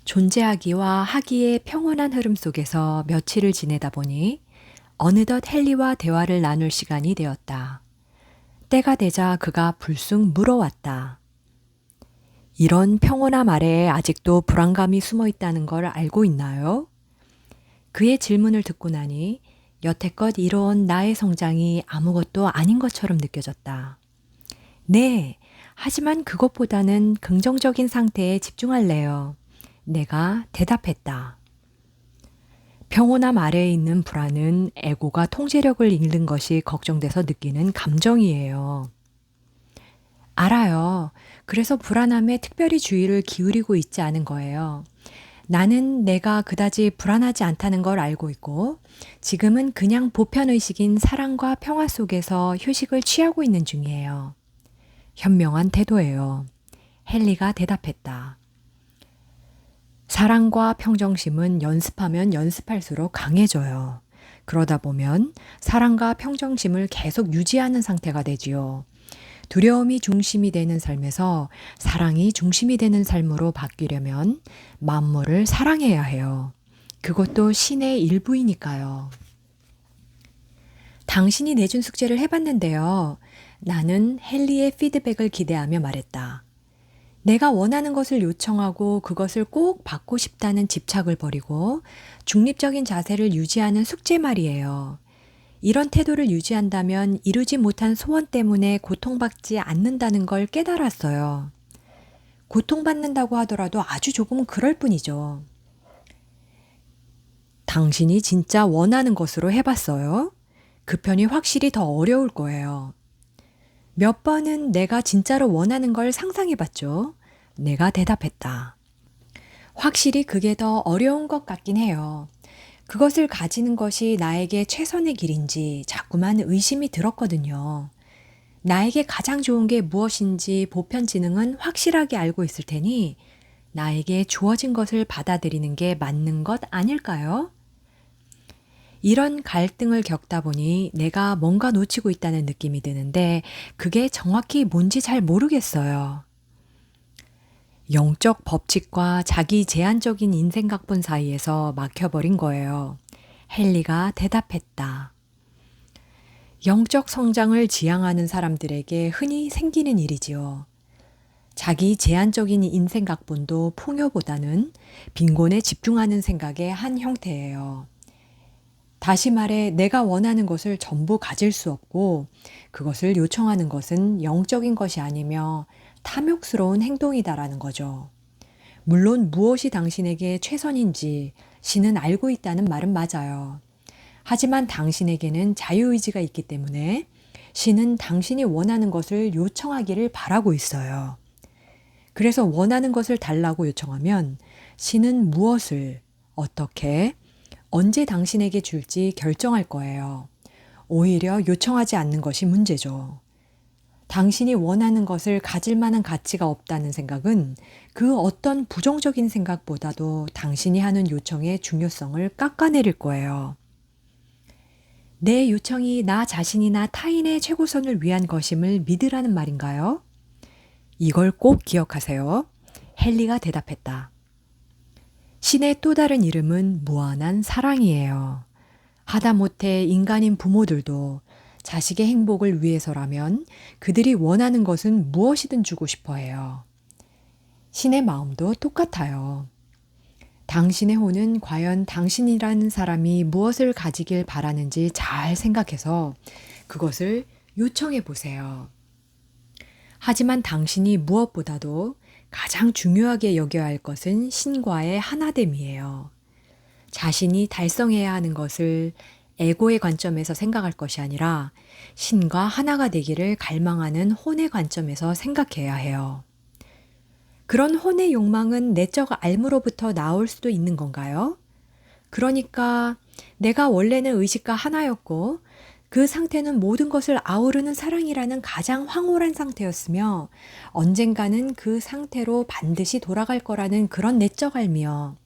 존재하기와 하기의 평온한 흐름 속에서 며칠을 지내다 보니 어느덧 헨리와 대화를 나눌 시간이 되었다. 때가 되자 그가 불쑥 물어왔다. 이런 평온함 아래에 아직도 불안감이 숨어 있다는 걸 알고 있나요? 그의 질문을 듣고 나니 여태껏 이뤄온 나의 성장이 아무것도 아닌 것처럼 느껴졌다. 네, 하지만 그것보다는 긍정적인 상태에 집중할래요. 내가 대답했다. 평온함 아래에 있는 불안은 에고가 통제력을 잃는 것이 걱정돼서 느끼는 감정이에요. 알아요. 그래서 불안함에 특별히 주의를 기울이고 있지 않은 거예요. 나는 내가 그다지 불안하지 않다는 걸 알고 있고, 지금은 그냥 보편의식인 사랑과 평화 속에서 휴식을 취하고 있는 중이에요. 현명한 태도예요. 헨리가 대답했다. 사랑과 평정심은 연습하면 연습할수록 강해져요. 그러다 보면 사랑과 평정심을 계속 유지하는 상태가 되지요. 두려움이 중심이 되는 삶에서 사랑이 중심이 되는 삶으로 바뀌려면 만물을 사랑해야 해요. 그것도 신의 일부이니까요. 당신이 내준 숙제를 해봤는데요. 나는 헨리의 피드백을 기대하며 말했다. 내가 원하는 것을 요청하고 그것을 꼭 받고 싶다는 집착을 버리고 중립적인 자세를 유지하는 숙제 말이에요. 이런 태도를 유지한다면 이루지 못한 소원 때문에 고통받지 않는다는 걸 깨달았어요. 고통받는다고 하더라도 아주 조금은 그럴 뿐이죠. 당신이 진짜 원하는 것으로 해봤어요? 그 편이 확실히 더 어려울 거예요. 몇 번은 내가 진짜로 원하는 걸 상상해봤죠. 내가 대답했다. 확실히 그게 더 어려운 것 같긴 해요. 그것을 가지는 것이 나에게 최선의 길인지 자꾸만 의심이 들었거든요. 나에게 가장 좋은 게 무엇인지 보편지능은 확실하게 알고 있을 테니 나에게 주어진 것을 받아들이는 게 맞는 것 아닐까요? 이런 갈등을 겪다 보니 내가 뭔가 놓치고 있다는 느낌이 드는데 그게 정확히 뭔지 잘 모르겠어요. 영적 법칙과 자기 제한적인 인생 각본 사이에서 막혀버린 거예요. 헨리가 대답했다. 영적 성장을 지향하는 사람들에게 흔히 생기는 일이지요. 자기 제한적인 인생 각본도 풍요보다는 빈곤에 집중하는 생각의 한 형태예요. 다시 말해 내가 원하는 것을 전부 가질 수 없고 그것을 요청하는 것은 영적인 것이 아니며 탐욕스러운 행동이다라는 거죠. 물론 무엇이 당신에게 최선인지 신은 알고 있다는 말은 맞아요. 하지만 당신에게는 자유의지가 있기 때문에 신은 당신이 원하는 것을 요청하기를 바라고 있어요. 그래서 원하는 것을 달라고 요청하면 신은 무엇을, 어떻게, 언제 당신에게 줄지 결정할 거예요. 오히려 요청하지 않는 것이 문제죠. 당신이 원하는 것을 가질 만한 가치가 없다는 생각은 그 어떤 부정적인 생각보다도 당신이 하는 요청의 중요성을 깎아내릴 거예요. 내 요청이 나 자신이나 타인의 최고선을 위한 것임을 믿으라는 말인가요? 이걸 꼭 기억하세요. 헨리가 대답했다. 신의 또 다른 이름은 무한한 사랑이에요. 하다못해 인간인 부모들도 자식의 행복을 위해서라면 그들이 원하는 것은 무엇이든 주고 싶어 해요. 신의 마음도 똑같아요. 당신의 혼은 과연 당신이라는 사람이 무엇을 가지길 바라는지 잘 생각해서 그것을 요청해 보세요. 하지만 당신이 무엇보다도 가장 중요하게 여겨야 할 것은 신과의 하나됨이에요. 자신이 달성해야 하는 것을 에고의 관점에서 생각할 것이 아니라 신과 하나가 되기를 갈망하는 혼의 관점에서 생각해야 해요. 그런 혼의 욕망은 내적 알무로부터 나올 수도 있는 건가요? 그러니까 내가 원래는 의식과 하나였고 그 상태는 모든 것을 아우르는 사랑이라는 가장 황홀한 상태였으며 언젠가는 그 상태로 반드시 돌아갈 거라는 그런 내적 알미요.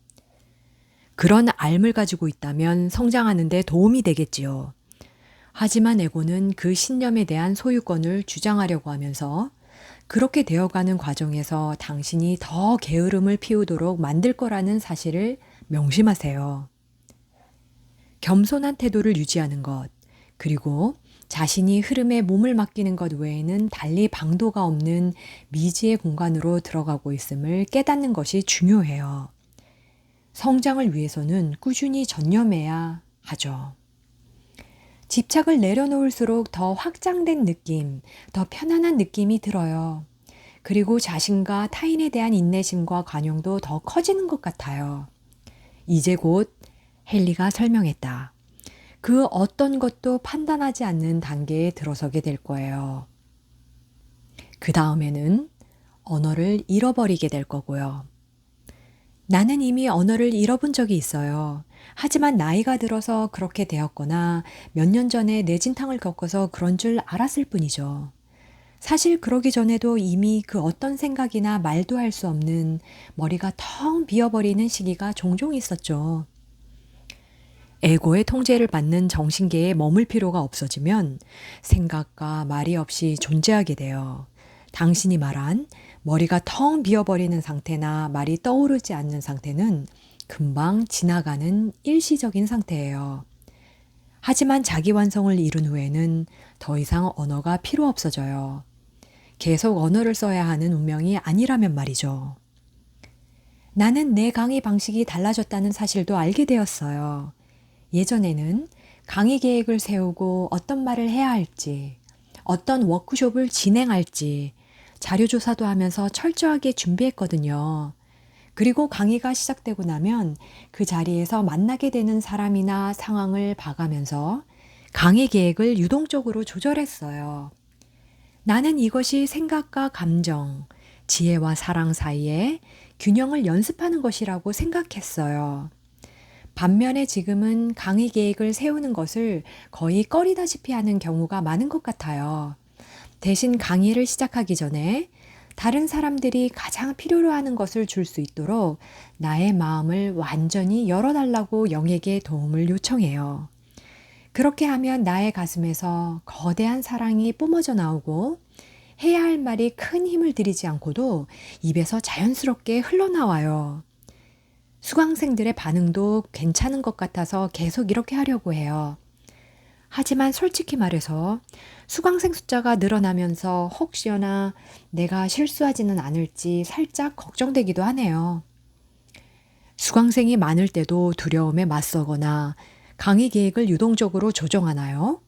그런 알을 가지고 있다면 성장하는 데 도움이 되겠지요. 하지만 에고는 그 신념에 대한 소유권을 주장하려고 하면서 그렇게 되어가는 과정에서 당신이 더 게으름을 피우도록 만들 거라는 사실을 명심하세요. 겸손한 태도를 유지하는 것, 그리고 자신이 흐름에 몸을 맡기는 것 외에는 달리 방도가 없는 미지의 공간으로 들어가고 있음을 깨닫는 것이 중요해요. 성장을 위해서는 꾸준히 전념해야 하죠. 집착을 내려놓을수록 더 확장된 느낌, 더 편안한 느낌이 들어요. 그리고 자신과 타인에 대한 인내심과 관용도 더 커지는 것 같아요. 이제 곧 헨리가 설명했다. 그 어떤 것도 판단하지 않는 단계에 들어서게 될 거예요. 그 다음에는 언어를 잃어버리게 될 거고요. 나는 이미 언어를 잃어본 적이 있어요. 하지만 나이가 들어서 그렇게 되었거나 몇 년 전에 뇌진탕을 겪어서 그런 줄 알았을 뿐이죠. 사실 그러기 전에도 이미 그 어떤 생각이나 말도 할 수 없는 머리가 텅 비어버리는 시기가 종종 있었죠. 에고의 통제를 받는 정신계에 머물 필요가 없어지면 생각과 말이 없이 존재하게 돼요. 당신이 말한 머리가 텅 비어버리는 상태나 말이 떠오르지 않는 상태는 금방 지나가는 일시적인 상태예요. 하지만 자기 완성을 이룬 후에는 더 이상 언어가 필요 없어져요. 계속 언어를 써야 하는 운명이 아니라면 말이죠. 나는 내 강의 방식이 달라졌다는 사실도 알게 되었어요. 예전에는 강의 계획을 세우고 어떤 말을 해야 할지, 어떤 워크숍을 진행할지 자료 조사도 하면서 철저하게 준비했거든요. 그리고 강의가 시작되고 나면 그 자리에서 만나게 되는 사람이나 상황을 봐가면서 강의 계획을 유동적으로 조절했어요. 나는 이것이 생각과 감정, 지혜와 사랑 사이에 균형을 연습하는 것이라고 생각했어요. 반면에 지금은 강의 계획을 세우는 것을 거의 꺼리다시피 하는 경우가 많은 것 같아요. 대신 강의를 시작하기 전에 다른 사람들이 가장 필요로 하는 것을 줄 수 있도록 나의 마음을 완전히 열어달라고 영에게 도움을 요청해요. 그렇게 하면 나의 가슴에서 거대한 사랑이 뿜어져 나오고 해야 할 말이 큰 힘을 들이지 않고도 입에서 자연스럽게 흘러나와요. 수강생들의 반응도 괜찮은 것 같아서 계속 이렇게 하려고 해요. 하지만 솔직히 말해서 수강생 숫자가 늘어나면서 혹시나 내가 실수하지는 않을지 살짝 걱정되기도 하네요. 수강생이 많을 때도 두려움에 맞서거나 강의 계획을 유동적으로 조정하나요?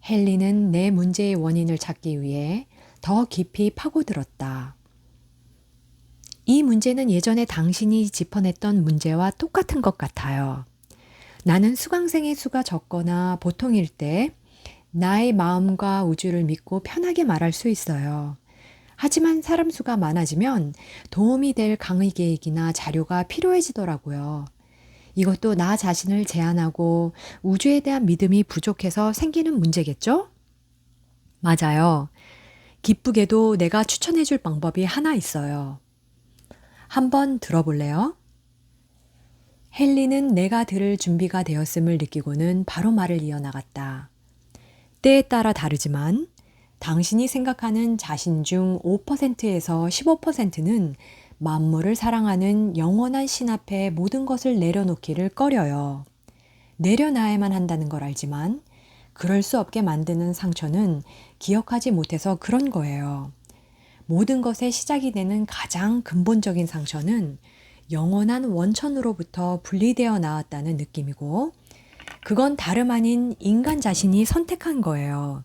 헨리는 내 문제의 원인을 찾기 위해 더 깊이 파고들었다. 이 문제는 예전에 당신이 짚어냈던 문제와 똑같은 것 같아요. 나는 수강생의 수가 적거나 보통일 때 나의 마음과 우주를 믿고 편하게 말할 수 있어요. 하지만 사람 수가 많아지면 도움이 될 강의 계획이나 자료가 필요해지더라고요. 이것도 나 자신을 제한하고 우주에 대한 믿음이 부족해서 생기는 문제겠죠? 맞아요. 기쁘게도 내가 추천해줄 방법이 하나 있어요. 한번 들어볼래요? 헨리는 내가 들을 준비가 되었음을 느끼고는 바로 말을 이어나갔다. 때에 따라 다르지만 당신이 생각하는 자신 중 5%에서 15%는 만물을 사랑하는 영원한 신 앞에 모든 것을 내려놓기를 꺼려요. 내려놔야만 한다는 걸 알지만 그럴 수 없게 만드는 상처는 기억하지 못해서 그런 거예요. 모든 것의 시작이 되는 가장 근본적인 상처는 영원한 원천으로부터 분리되어 나왔다는 느낌이고 그건 다름 아닌 인간 자신이 선택한 거예요.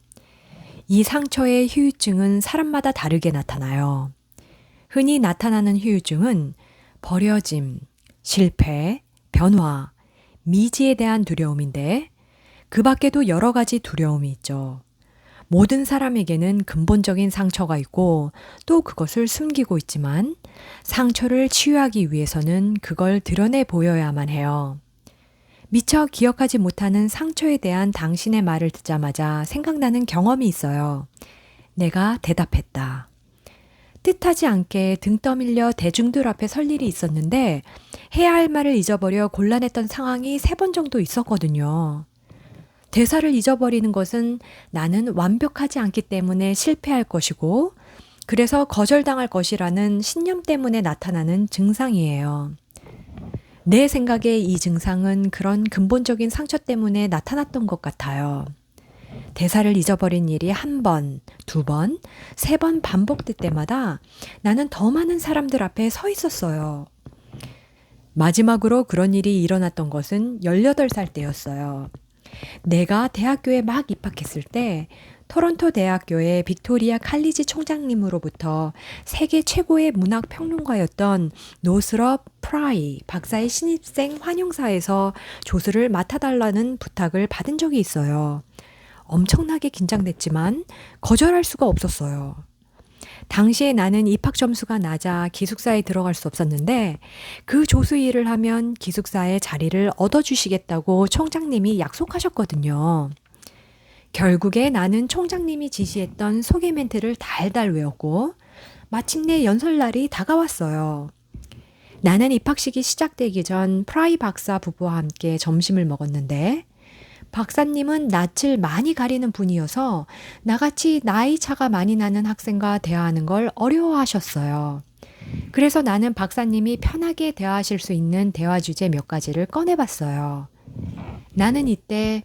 이 상처의 후유증은 사람마다 다르게 나타나요. 흔히 나타나는 후유증은 버려짐, 실패, 변화, 미지에 대한 두려움인데 그 밖에도 여러 가지 두려움이 있죠. 모든 사람에게는 근본적인 상처가 있고 또 그것을 숨기고 있지만 상처를 치유하기 위해서는 그걸 드러내 보여야만 해요. 미처 기억하지 못하는 상처에 대한 당신의 말을 듣자마자 생각나는 경험이 있어요. 내가 대답했다. 뜻하지 않게 등 떠밀려 대중들 앞에 설 일이 있었는데 해야 할 말을 잊어버려 곤란했던 상황이 3번 정도 있었거든요. 대사를 잊어버리는 것은 나는 완벽하지 않기 때문에 실패할 것이고 그래서 거절당할 것이라는 신념 때문에 나타나는 증상이에요. 내 생각에 이 증상은 그런 근본적인 상처 때문에 나타났던 것 같아요. 대사를 잊어버린 일이 한 번, 두 번, 세 번 반복될 때마다 나는 더 많은 사람들 앞에 서 있었어요. 마지막으로 그런 일이 일어났던 것은 18살 때였어요. 내가 대학교에 막 입학했을 때 토론토 대학교의 빅토리아 칼리지 총장님으로부터 세계 최고의 문학 평론가였던 노스럽 프라이 박사의 신입생 환영사에서 조수를 맡아달라는 부탁을 받은 적이 있어요. 엄청나게 긴장됐지만 거절할 수가 없었어요. 당시에 나는 입학 점수가 낮아 기숙사에 들어갈 수 없었는데 그 조수 일을 하면 기숙사의 자리를 얻어주시겠다고 총장님이 약속하셨거든요. 결국에 나는 총장님이 지시했던 소개 멘트를 달달 외웠고 마침내 연설날이 다가왔어요. 나는 입학식이 시작되기 전 프라이 박사 부부와 함께 점심을 먹었는데 박사님은 낯을 많이 가리는 분이어서 나같이 나이 차가 많이 나는 학생과 대화하는 걸 어려워하셨어요. 그래서 나는 박사님이 편하게 대화하실 수 있는 대화 주제 몇 가지를 꺼내봤어요. 나는 이때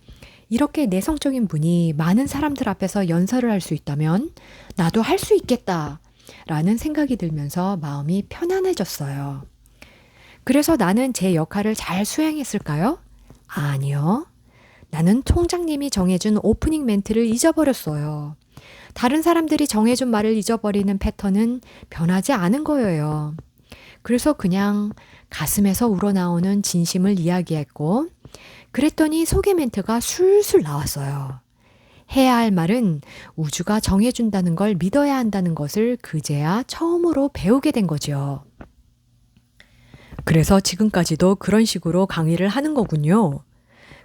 이렇게 내성적인 분이 많은 사람들 앞에서 연설을 할 수 있다면 나도 할 수 있겠다 라는 생각이 들면서 마음이 편안해졌어요. 그래서 나는 제 역할을 잘 수행했을까요? 아니요. 나는 총장님이 정해준 오프닝 멘트를 잊어버렸어요. 다른 사람들이 정해준 말을 잊어버리는 패턴은 변하지 않은 거예요. 그래서 그냥 가슴에서 우러나오는 진심을 이야기했고, 그랬더니 소개 멘트가 술술 나왔어요. 해야 할 말은 우주가 정해준다는 걸 믿어야 한다는 것을 그제야 처음으로 배우게 된 거죠. 그래서 지금까지도 그런 식으로 강의를 하는 거군요.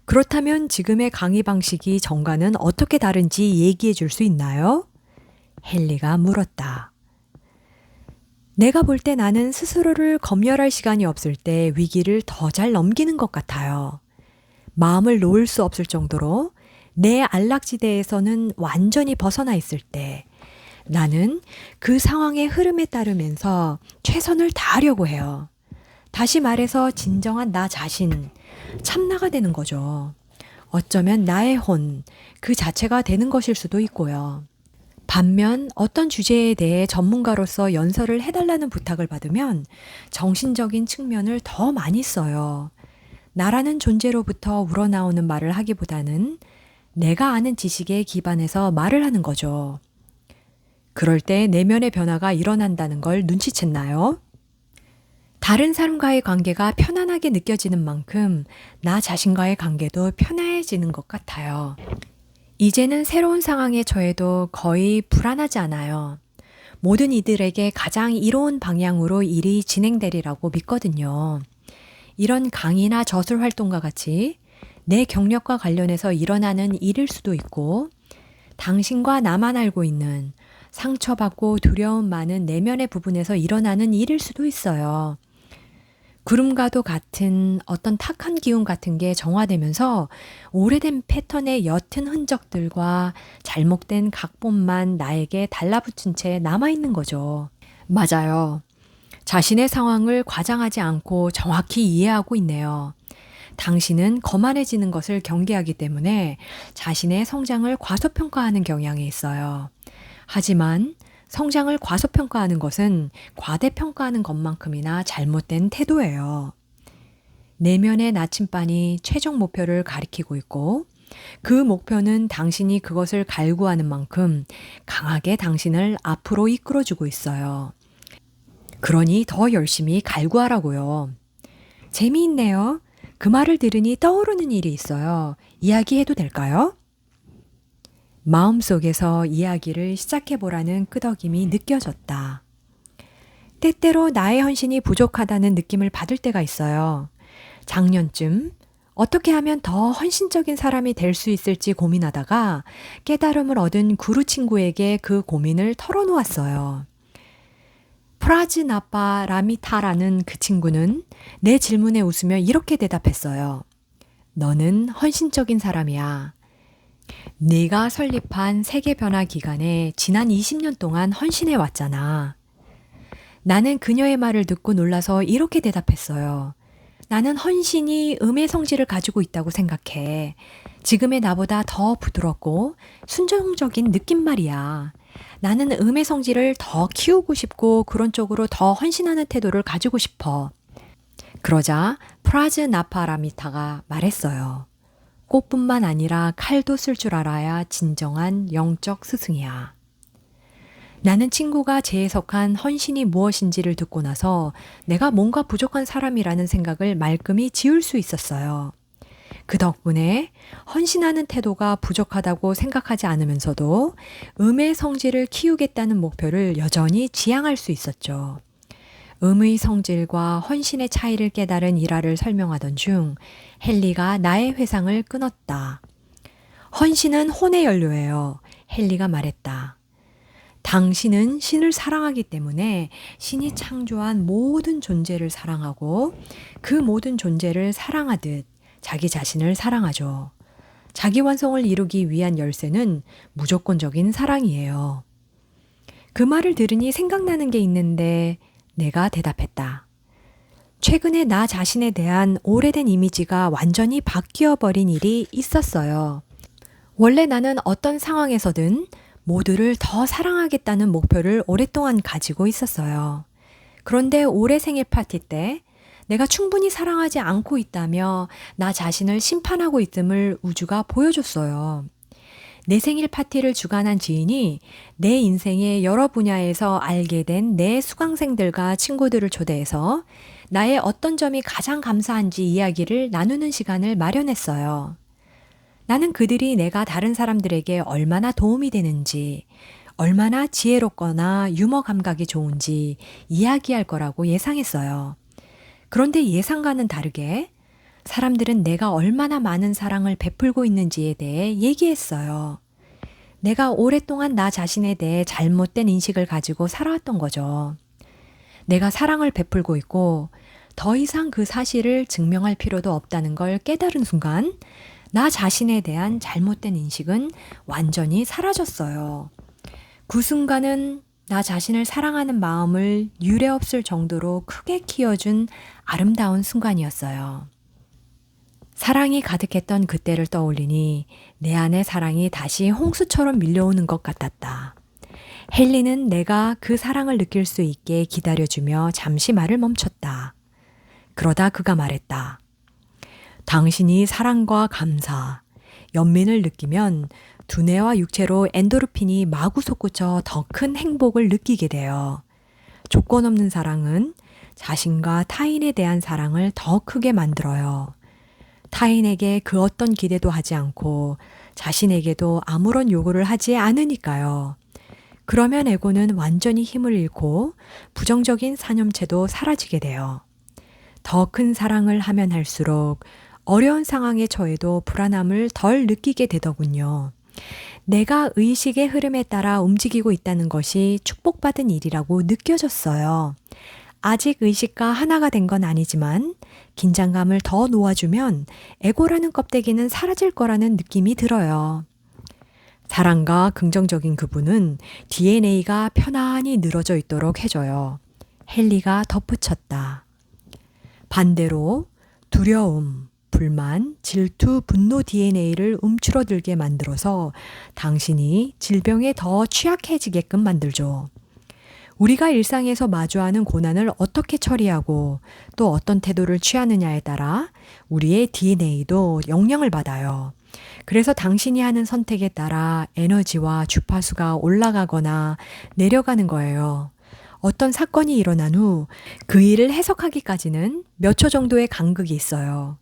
그렇다면 지금의 강의 방식이 전과는 어떻게 다른지 얘기해 줄 수 있나요? 헨리가 물었다. 내가 볼 때 나는 스스로를 검열할 시간이 없을 때 위기를 더 잘 넘기는 것 같아요. 마음을 놓을 수 없을 정도로 내 안락지대에서는 완전히 벗어나 있을 때 나는 그 상황의 흐름에 따르면서 최선을 다하려고 해요. 다시 말해서 진정한 나 자신, 참나가 되는 거죠. 어쩌면 나의 혼, 그 자체가 되는 것일 수도 있고요. 반면 어떤 주제에 대해 전문가로서 연설을 해달라는 부탁을 받으면 정신적인 측면을 더 많이 써요. 나라는 존재로부터 우러나오는 말을 하기보다는 내가 아는 지식에 기반해서 말을 하는 거죠. 그럴 때 내면의 변화가 일어난다는 걸 눈치챘나요? 다른 사람과의 관계가 편안하게 느껴지는 만큼 나 자신과의 관계도 편해지는 것 같아요. 이제는 새로운 상황에 처해도 거의 불안하지 않아요. 모든 이들에게 가장 이로운 방향으로 일이 진행되리라고 믿거든요. 이런 강의나 저술 활동과 같이 내 경력과 관련해서 일어나는 일일 수도 있고 당신과 나만 알고 있는 상처받고 두려움 많은 내면의 부분에서 일어나는 일일 수도 있어요. 구름과도 같은 어떤 탁한 기운 같은 게 정화되면서 오래된 패턴의 옅은 흔적들과 잘못된 각본만 나에게 달라붙은 채 남아있는 거죠. 맞아요. 자신의 상황을 과장하지 않고 정확히 이해하고 있네요. 당신은 거만해지는 것을 경계하기 때문에 자신의 성장을 과소평가하는 경향이 있어요. 하지만 성장을 과소평가하는 것은 과대평가하는 것만큼이나 잘못된 태도예요. 내면의 나침반이 최종 목표를 가리키고 있고 그 목표는 당신이 그것을 갈구하는 만큼 강하게 당신을 앞으로 이끌어주고 있어요. 그러니 더 열심히 갈구하라고요. 재미있네요. 그 말을 들으니 떠오르는 일이 있어요. 이야기해도 될까요? 마음속에서 이야기를 시작해보라는 끄덕임이 느껴졌다. 때때로 나의 헌신이 부족하다는 느낌을 받을 때가 있어요. 작년쯤 어떻게 하면 더 헌신적인 사람이 될 수 있을지 고민하다가 깨달음을 얻은 구루 친구에게 그 고민을 털어놓았어요. 프라즈나파 라미타라는 그 친구는 내 질문에 웃으며 이렇게 대답했어요. 너는 헌신적인 사람이야. 네가 설립한 세계변화 기간에 지난 20년 동안 헌신해 왔잖아. 나는 그녀의 말을 듣고 놀라서 이렇게 대답했어요. 나는 헌신이 음의 성질을 가지고 있다고 생각해. 지금의 나보다 더 부드럽고 순종적인 느낌 말이야. 나는 음의 성질을 더 키우고 싶고 그런 쪽으로 더 헌신하는 태도를 가지고 싶어. 그러자 프라즈 나파라미타가 말했어요. 꽃뿐만 아니라 칼도 쓸 줄 알아야 진정한 영적 스승이야. 나는 친구가 재해석한 헌신이 무엇인지를 듣고 나서 내가 뭔가 부족한 사람이라는 생각을 말끔히 지울 수 있었어요. 그 덕분에 헌신하는 태도가 부족하다고 생각하지 않으면서도 음의 성질을 키우겠다는 목표를 여전히 지향할 수 있었죠. 음의 성질과 헌신의 차이를 깨달은 일화를 설명하던 중 헨리가 나의 회상을 끊었다. 헌신은 혼의 연료예요. 헨리가 말했다. 당신은 신을 사랑하기 때문에 신이 창조한 모든 존재를 사랑하고 그 모든 존재를 사랑하듯 자기 자신을 사랑하죠. 자기 완성을 이루기 위한 열쇠는 무조건적인 사랑이에요. 그 말을 들으니 생각나는 게 있는데 내가 대답했다. 최근에 나 자신에 대한 오래된 이미지가 완전히 바뀌어 버린 일이 있었어요. 원래 나는 어떤 상황에서든 모두를 더 사랑하겠다는 목표를 오랫동안 가지고 있었어요. 그런데 올해 생일 파티 때 내가 충분히 사랑하지 않고 있다며 나 자신을 심판하고 있음을 우주가 보여줬어요. 내 생일 파티를 주관한 지인이 내 인생의 여러 분야에서 알게 된 내 수강생들과 친구들을 초대해서 나의 어떤 점이 가장 감사한지 이야기를 나누는 시간을 마련했어요. 나는 그들이 내가 다른 사람들에게 얼마나 도움이 되는지, 얼마나 지혜롭거나 유머 감각이 좋은지 이야기할 거라고 예상했어요. 그런데 예상과는 다르게 사람들은 내가 얼마나 많은 사랑을 베풀고 있는지에 대해 얘기했어요. 내가 오랫동안 나 자신에 대해 잘못된 인식을 가지고 살아왔던 거죠. 내가 사랑을 베풀고 있고 더 이상 그 사실을 증명할 필요도 없다는 걸 깨달은 순간 나 자신에 대한 잘못된 인식은 완전히 사라졌어요. 그 순간은 나 자신을 사랑하는 마음을 유례없을 정도로 크게 키워준 아름다운 순간이었어요. 사랑이 가득했던 그때를 떠올리니 내 안의 사랑이 다시 홍수처럼 밀려오는 것 같았다. 헨리는 내가 그 사랑을 느낄 수 있게 기다려주며 잠시 말을 멈췄다. 그러다 그가 말했다. 당신이 사랑과 감사, 연민을 느끼면 두뇌와 육체로 엔도르핀이 마구 솟구쳐 더 큰 행복을 느끼게 돼요. 조건 없는 사랑은 자신과 타인에 대한 사랑을 더 크게 만들어요. 타인에게 그 어떤 기대도 하지 않고 자신에게도 아무런 요구를 하지 않으니까요. 그러면 에고는 완전히 힘을 잃고 부정적인 사념체도 사라지게 돼요. 더 큰 사랑을 하면 할수록 어려운 상황에 처해도 불안함을 덜 느끼게 되더군요. 내가 의식의 흐름에 따라 움직이고 있다는 것이 축복받은 일이라고 느껴졌어요. 아직 의식과 하나가 된 건 아니지만 긴장감을 더 놓아주면 에고라는 껍데기는 사라질 거라는 느낌이 들어요. 사랑과 긍정적인 그분은 DNA가 편안히 늘어져 있도록 해줘요. 헨리가 덧붙였다. 반대로 두려움, 불만, 질투, 분노 DNA를 움츠러들게 만들어서 당신이 질병에 더 취약해지게끔 만들죠. 우리가 일상에서 마주하는 고난을 어떻게 처리하고 또 어떤 태도를 취하느냐에 따라 우리의 DNA도 영향을 받아요. 그래서 당신이 하는 선택에 따라 에너지와 주파수가 올라가거나 내려가는 거예요. 어떤 사건이 일어난 후 그 일을 해석하기까지는 몇 초 정도의 간극이 있어요.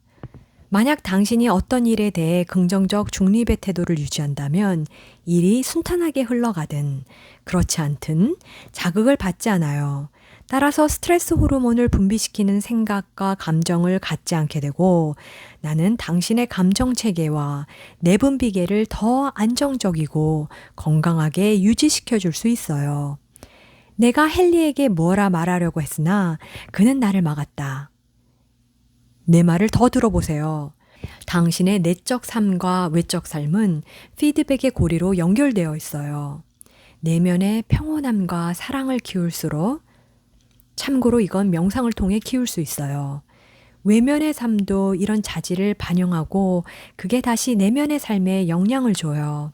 만약 당신이 어떤 일에 대해 긍정적 중립의 태도를 유지한다면 일이 순탄하게 흘러가든 그렇지 않든 자극을 받지 않아요. 따라서 스트레스 호르몬을 분비시키는 생각과 감정을 갖지 않게 되고 나는 당신의 감정 체계와 내분비계를 더 안정적이고 건강하게 유지시켜 줄 수 있어요. 내가 헨리에게 뭐라 말하려고 했으나 그는 나를 막았다. 내 말을 더 들어보세요. 당신의 내적 삶과 외적 삶은 피드백의 고리로 연결되어 있어요. 내면의 평온함과 사랑을 키울수록, 참고로 이건 명상을 통해 키울 수 있어요. 외면의 삶도 이런 자질을 반영하고 그게 다시 내면의 삶에 영향을 줘요.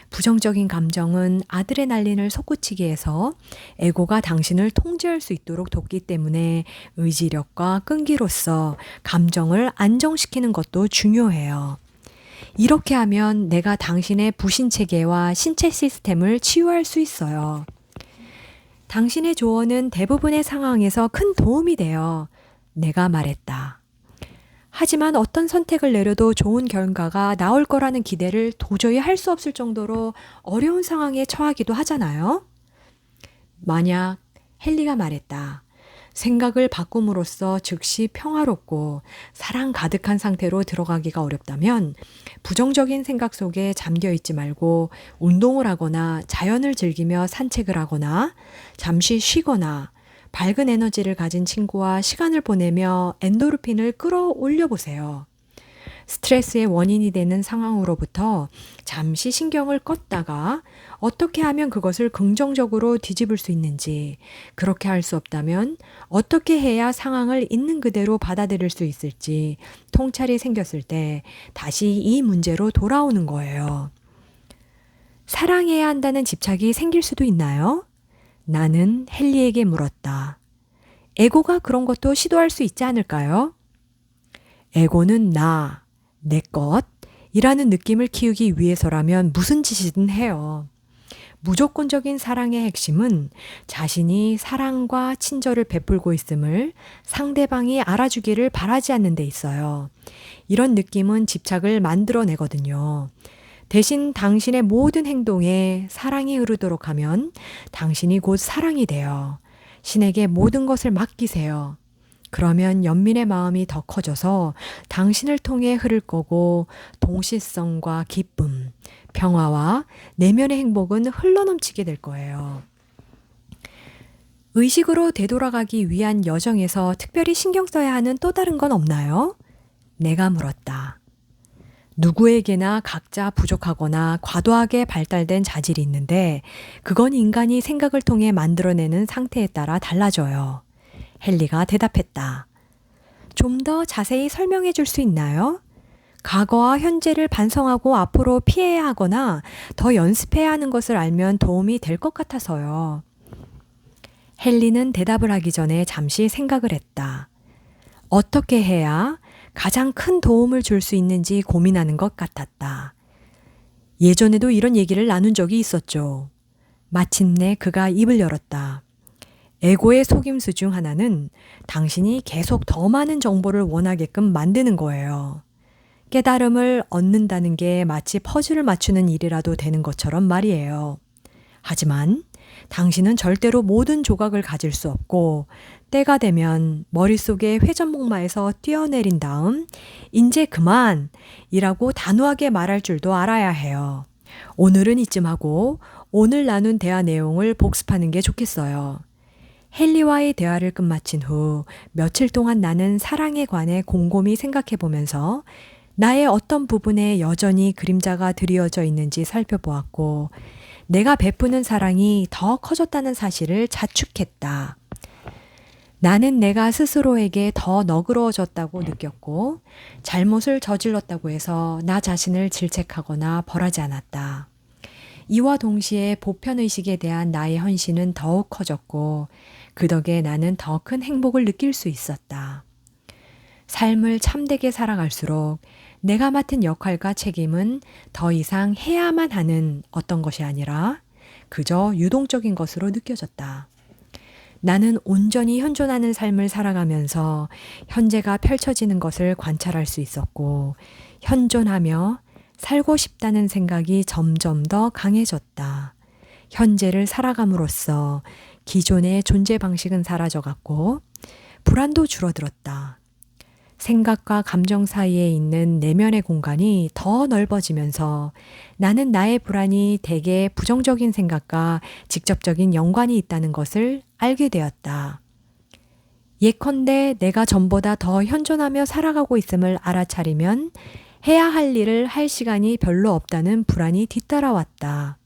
부정적인 감정은 아드레날린을 솟구치게 해서 에고가 당신을 통제할 수 있도록 돕기 때문에 의지력과 끈기로서 감정을 안정시키는 것도 중요해요. 이렇게 하면 내가 당신의 부신 체계와 신체 시스템을 치유할 수 있어요. 당신의 조언은 대부분의 상황에서 큰 도움이 돼요. 내가 말했다. 하지만 어떤 선택을 내려도 좋은 결과가 나올 거라는 기대를 도저히 할 수 없을 정도로 어려운 상황에 처하기도 하잖아요. 만약 헨리가 말했다. 생각을 바꿈으로써 즉시 평화롭고 사랑 가득한 상태로 들어가기가 어렵다면 부정적인 생각 속에 잠겨 있지 말고 운동을 하거나 자연을 즐기며 산책을 하거나 잠시 쉬거나 밝은 에너지를 가진 친구와 시간을 보내며 엔도르핀을 끌어올려 보세요. 스트레스의 원인이 되는 상황으로부터 잠시 신경을 껐다가 어떻게 하면 그것을 긍정적으로 뒤집을 수 있는지, 그렇게 할 수 없다면 어떻게 해야 상황을 있는 그대로 받아들일 수 있을지 통찰이 생겼을 때 다시 이 문제로 돌아오는 거예요. 사랑해야 한다는 집착이 생길 수도 있나요? 나는 헨리에게 물었다. 에고가 그런 것도 시도할 수 있지 않을까요? 에고는 나, 내 것이라는 느낌을 키우기 위해서라면 무슨 짓이든 해요. 무조건적인 사랑의 핵심은 자신이 사랑과 친절을 베풀고 있음을 상대방이 알아주기를 바라지 않는 데 있어요. 이런 느낌은 집착을 만들어내거든요. 대신 당신의 모든 행동에 사랑이 흐르도록 하면 당신이 곧 사랑이 돼요. 신에게 모든 것을 맡기세요. 그러면 연민의 마음이 더 커져서 당신을 통해 흐를 거고 동시성과 기쁨, 평화와 내면의 행복은 흘러넘치게 될 거예요. 의식으로 되돌아가기 위한 여정에서 특별히 신경 써야 하는 또 다른 건 없나요? 내가 물었다. 누구에게나 각자 부족하거나 과도하게 발달된 자질이 있는데 그건 인간이 생각을 통해 만들어내는 상태에 따라 달라져요. 헨리가 대답했다. 좀 더 자세히 설명해 줄 수 있나요? 과거와 현재를 반성하고 앞으로 피해야 하거나 더 연습해야 하는 것을 알면 도움이 될 것 같아서요. 헨리는 대답을 하기 전에 잠시 생각을 했다. 어떻게 해야 가장 큰 도움을 줄 수 있는지 고민하는 것 같았다. 예전에도 이런 얘기를 나눈 적이 있었죠. 마침내 그가 입을 열었다. 에고의 속임수 중 하나는 당신이 계속 더 많은 정보를 원하게끔 만드는 거예요. 깨달음을 얻는다는 게 마치 퍼즐을 맞추는 일이라도 되는 것처럼 말이에요. 하지만 당신은 절대로 모든 조각을 가질 수 없고 때가 되면 머릿속의 회전목마에서 뛰어내린 다음 이제 그만이라고 단호하게 말할 줄도 알아야 해요. 오늘은 이쯤 하고 오늘 나눈 대화 내용을 복습하는 게 좋겠어요. 헨리와의 대화를 끝마친 후 며칠 동안 나는 사랑에 관해 곰곰이 생각해 보면서 나의 어떤 부분에 여전히 그림자가 드리워져 있는지 살펴보았고 내가 베푸는 사랑이 더 커졌다는 사실을 자축했다. 나는 내가 스스로에게 더 너그러워졌다고 느꼈고 잘못을 저질렀다고 해서 나 자신을 질책하거나 벌하지 않았다. 이와 동시에 보편의식에 대한 나의 헌신은 더욱 커졌고 그 덕에 나는 더 큰 행복을 느낄 수 있었다. 삶을 참되게 살아갈수록 내가 맡은 역할과 책임은 더 이상 해야만 하는 어떤 것이 아니라 그저 유동적인 것으로 느껴졌다. 나는 온전히 현존하는 삶을 살아가면서 현재가 펼쳐지는 것을 관찰할 수 있었고 현존하며 살고 싶다는 생각이 점점 더 강해졌다. 현재를 살아감으로써 기존의 존재 방식은 사라져갔고 불안도 줄어들었다. 생각과 감정 사이에 있는 내면의 공간이 더 넓어지면서 나는 나의 불안이 대개 부정적인 생각과 직접적인 연관이 있다는 것을 알게 되었다. 예컨대 내가 전보다 더 현존하며 살아가고 있음을 알아차리면 해야 할 일을 할 시간이 별로 없다는 불안이 뒤따라왔다.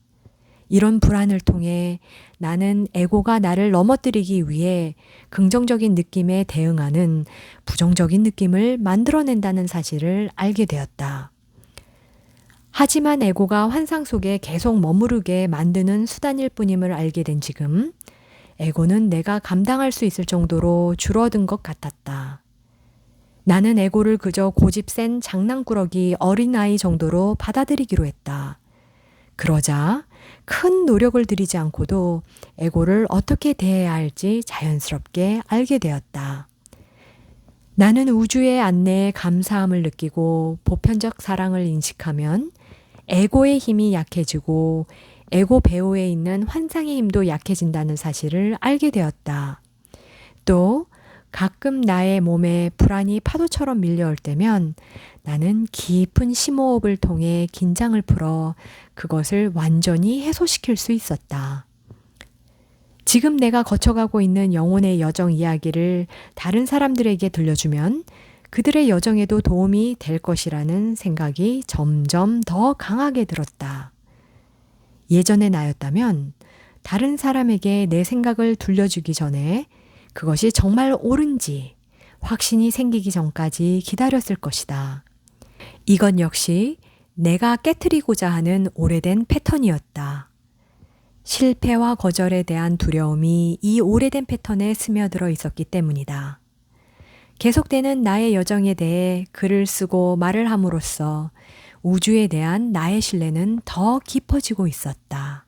이런 불안을 통해 나는 에고가 나를 넘어뜨리기 위해 긍정적인 느낌에 대응하는 부정적인 느낌을 만들어낸다는 사실을 알게 되었다. 하지만 에고가 환상 속에 계속 머무르게 만드는 수단일 뿐임을 알게 된 지금, 에고는 내가 감당할 수 있을 정도로 줄어든 것 같았다. 나는 에고를 그저 고집 센 장난꾸러기 어린아이 정도로 받아들이기로 했다. 그러자 큰 노력을 들이지 않고도 에고를 어떻게 대해야 할지 자연스럽게 알게 되었다. 나는 우주의 안내에 감사함을 느끼고 보편적 사랑을 인식하면 에고의 힘이 약해지고 에고 배후에 있는 환상의 힘도 약해진다는 사실을 알게 되었다. 또 가끔 나의 몸에 불안이 파도처럼 밀려올 때면 나는 깊은 심호흡을 통해 긴장을 풀어 그것을 완전히 해소시킬 수 있었다. 지금 내가 거쳐가고 있는 영혼의 여정 이야기를 다른 사람들에게 들려주면 그들의 여정에도 도움이 될 것이라는 생각이 점점 더 강하게 들었다. 예전의 나였다면 다른 사람에게 내 생각을 들려주기 전에 그것이 정말 옳은지 확신이 생기기 전까지 기다렸을 것이다. 이건 역시 내가 깨트리고자 하는 오래된 패턴이었다. 실패와 거절에 대한 두려움이 이 오래된 패턴에 스며들어 있었기 때문이다. 계속되는 나의 여정에 대해 글을 쓰고 말을 함으로써 우주에 대한 나의 신뢰는 더 깊어지고 있었다.